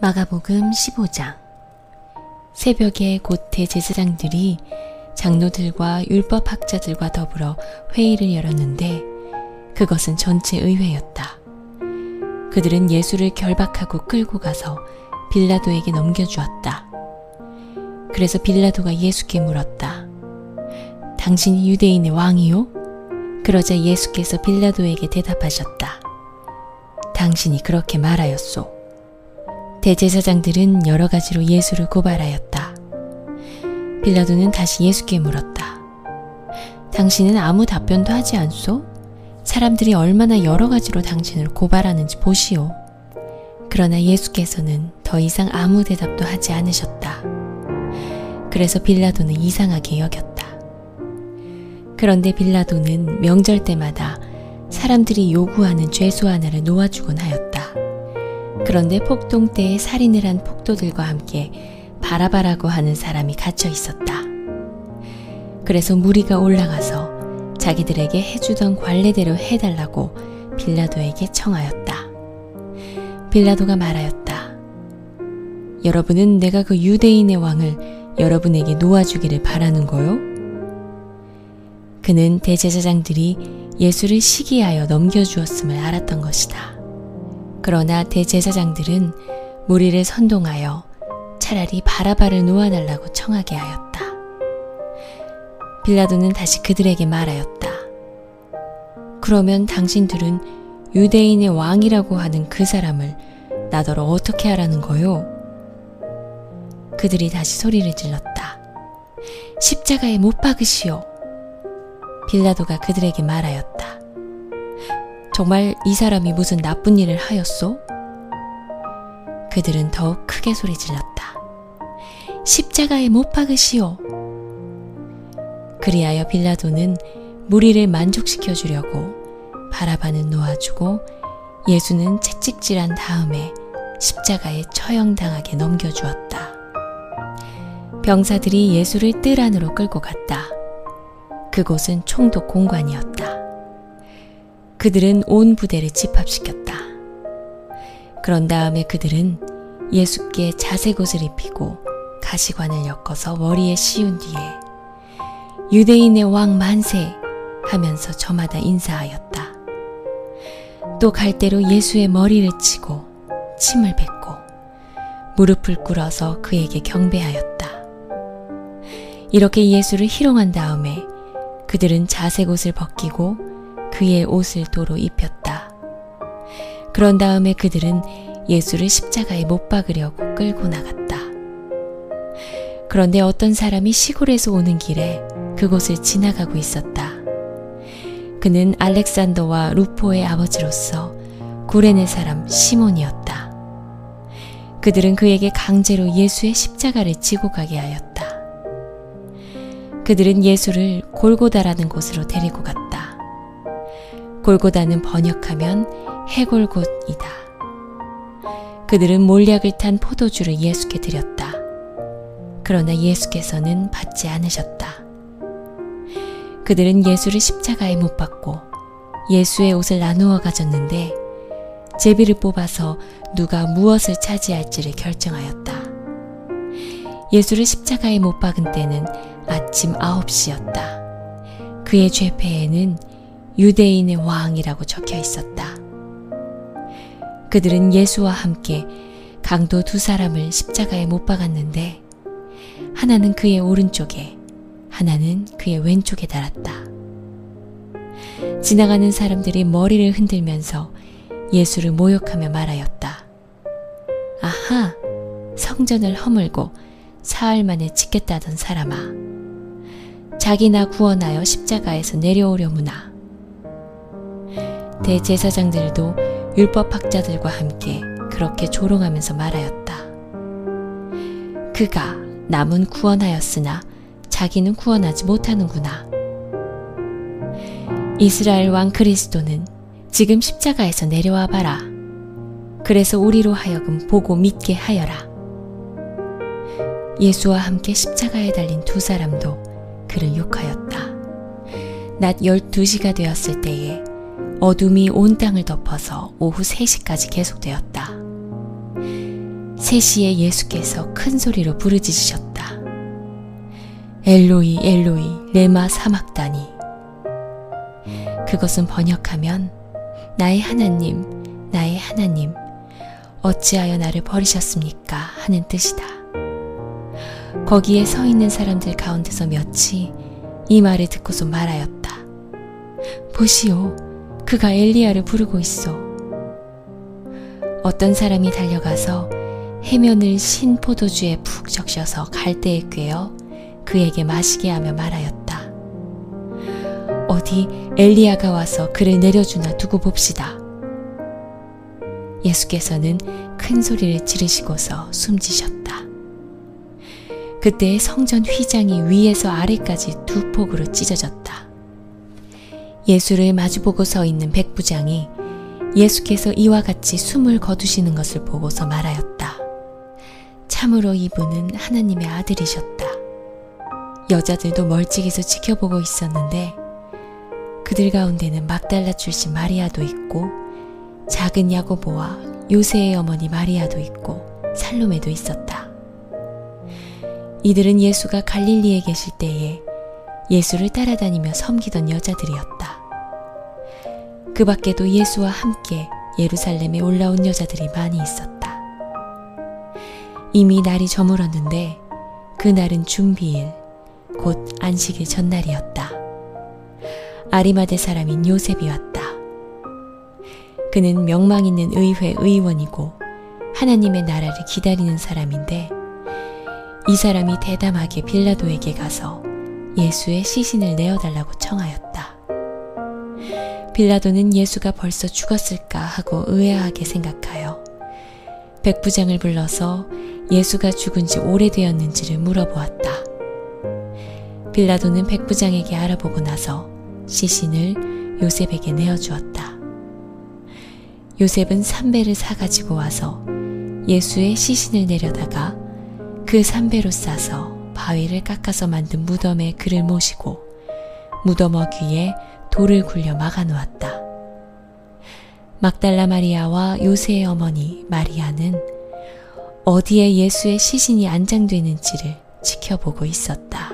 마가복음 15장. 새벽에 곧 대제사장들이 장로들과 율법학자들과 더불어 회의를 열었는데 그것은 전체 의회였다. 그들은 예수를 결박하고 끌고 가서 빌라도에게 넘겨주었다. 그래서 빌라도가 예수께 물었다. 당신이 유대인의 왕이요? 그러자 예수께서 빌라도에게 대답하셨다. 당신이 그렇게 말하였소. 대제사장들은 여러 가지로 예수를 고발하였다. 빌라도는 다시 예수께 물었다. 당신은 아무 답변도 하지 않소? 사람들이 얼마나 여러 가지로 당신을 고발하는지 보시오. 그러나 예수께서는 더 이상 아무 대답도 하지 않으셨다. 그래서 빌라도는 이상하게 여겼다. 그런데 빌라도는 명절 때마다 사람들이 요구하는 죄수 하나를 놓아주곤 하였다. 그런데 폭동 때에 살인을 한 폭도들과 함께 바라바라고 하는 사람이 갇혀 있었다. 그래서 무리가 올라가서 자기들에게 해주던 관례대로 해달라고 빌라도에게 청하였다. 빌라도가 말하였다. 여러분은 내가 그 유대인의 왕을 여러분에게 놓아주기를 바라는 거요? 그는 대제사장들이 예수를 시기하여 넘겨주었음을 알았던 것이다. 그러나 대제사장들은 무리를 선동하여 차라리 바라바를 놓아달라고 청하게 하였다. 빌라도는 다시 그들에게 말하였다. 그러면 당신들은 유대인의 왕이라고 하는 그 사람을 나더러 어떻게 하라는 거요? 그들이 다시 소리를 질렀다. 십자가에 못 박으시오. 빌라도가 그들에게 말하였다. 정말 이 사람이 무슨 나쁜 일을 하였소? 그들은 더욱 크게 소리 질렀다. 십자가에 못 박으시오. 그리하여 빌라도는 무리를 만족시켜 주려고 바라바는 놓아주고 예수는 채찍질한 다음에 십자가에 처형당하게 넘겨주었다. 병사들이 예수를 뜰 안으로 끌고 갔다. 그곳은 총독 공관이었다. 그들은 온 부대를 집합시켰다. 그런 다음에 그들은 예수께 자색옷을 입히고 가시관을 엮어서 머리에 씌운 뒤에 유대인의 왕 만세 하면서 저마다 인사하였다. 또 갈대로 예수의 머리를 치고 침을 뱉고 무릎을 꿇어서 그에게 경배하였다. 이렇게 예수를 희롱한 다음에 그들은 자색옷을 벗기고 그의 옷을 도로 입혔다. 그런 다음에 그들은 예수를 십자가에 못 박으려고 끌고 나갔다. 그런데 어떤 사람이 시골에서 오는 길에 그곳을 지나가고 있었다. 그는 알렉산더와 루포의 아버지로서 구레네 사람 시몬이었다. 그들은 그에게 강제로 예수의 십자가를 지고 가게 하였다. 그들은 예수를 골고다라는 곳으로 데리고 갔다. 골고다는 번역하면 해골곳이다. 그들은 몰약을 탄 포도주를 예수께 드렸다. 그러나 예수께서는 받지 않으셨다. 그들은 예수를 십자가에 못 박고 예수의 옷을 나누어 가졌는데 제비를 뽑아서 누가 무엇을 차지할지를 결정하였다. 예수를 십자가에 못 박은 때는 아침 9시였다. 그의 죄패에는 유대인의 왕이라고 적혀 있었다. 그들은 예수와 함께 강도 두 사람을 십자가에 못 박았는데 하나는 그의 오른쪽에 하나는 그의 왼쪽에 달았다. 지나가는 사람들이 머리를 흔들면서 예수를 모욕하며 말하였다. 아하, 성전을 허물고 사흘 만에 짓겠다던 사람아, 자기나 구원하여 십자가에서 내려오려무나. 대제사장들도 율법학자들과 함께 그렇게 조롱하면서 말하였다. 그가 남은 구원하였으나 자기는 구원하지 못하는구나. 이스라엘 왕 그리스도는 지금 십자가에서 내려와 봐라. 그래서 우리로 하여금 보고 믿게 하여라. 예수와 함께 십자가에 달린 두 사람도 그를 욕하였다. 낮 12시가 되었을 때에 어둠이 온 땅을 덮어서 오후 3시까지 계속되었다. 세시에 예수께서 큰 소리로 부르짖으셨다. 엘로이 엘로이 레마 사막다니. 그것은 번역하면 나의 하나님 어찌하여 나를 버리셨습니까 하는 뜻이다. 거기에 서 있는 사람들 가운데서 몇이 이 말을 듣고서 말하였다. 보시오, 그가 엘리야를 부르고 있어. 어떤 사람이 달려가서 해면을 신 포도주에 푹 적셔서 갈대에 꿰어 그에게 마시게 하며 말하였다. 어디 엘리야가 와서 그를 내려주나 두고 봅시다. 예수께서는 큰 소리를 지르시고서 숨지셨다. 그때 성전 휘장이 위에서 아래까지 두 폭으로 찢어졌다. 예수를 마주보고 서 있는 백부장이 예수께서 이와 같이 숨을 거두시는 것을 보고서 말하였다. 참으로 이분은 하나님의 아들이셨다. 여자들도 멀찍이서 지켜보고 있었는데 그들 가운데는 막달라 출신 마리아도 있고 작은 야고보와 요새의 어머니 마리아도 있고 살로메도 있었다. 이들은 예수가 갈릴리에 계실 때에 예수를 따라다니며 섬기던 여자들이었다. 그 밖에도 예수와 함께 예루살렘에 올라온 여자들이 많이 있었다. 이미 날이 저물었는데 그날은 준비일, 곧 안식일 전날이었다. 아리마대 사람인 요셉이 왔다. 그는 명망 있는 의회 의원이고 하나님의 나라를 기다리는 사람인데 이 사람이 대담하게 빌라도에게 가서 예수의 시신을 내어달라고 청하였다. 빌라도는 예수가 벌써 죽었을까 하고 의아하게 생각하여 백부장을 불러서 예수가 죽은 지 오래되었는지를 물어보았다. 빌라도는 백부장에게 알아보고 나서 시신을 요셉에게 내어주었다. 요셉은 삼배를 사가지고 와서 예수의 시신을 내려다가 그 삼배로 싸서 바위를 깎아서 만든 무덤에 그를 모시고 무덤 어귀에 돌을 굴려 막아놓았다. 막달라 마리아와 요새의 어머니 마리아는 어디에 예수의 시신이 안장되는지를 지켜보고 있었다.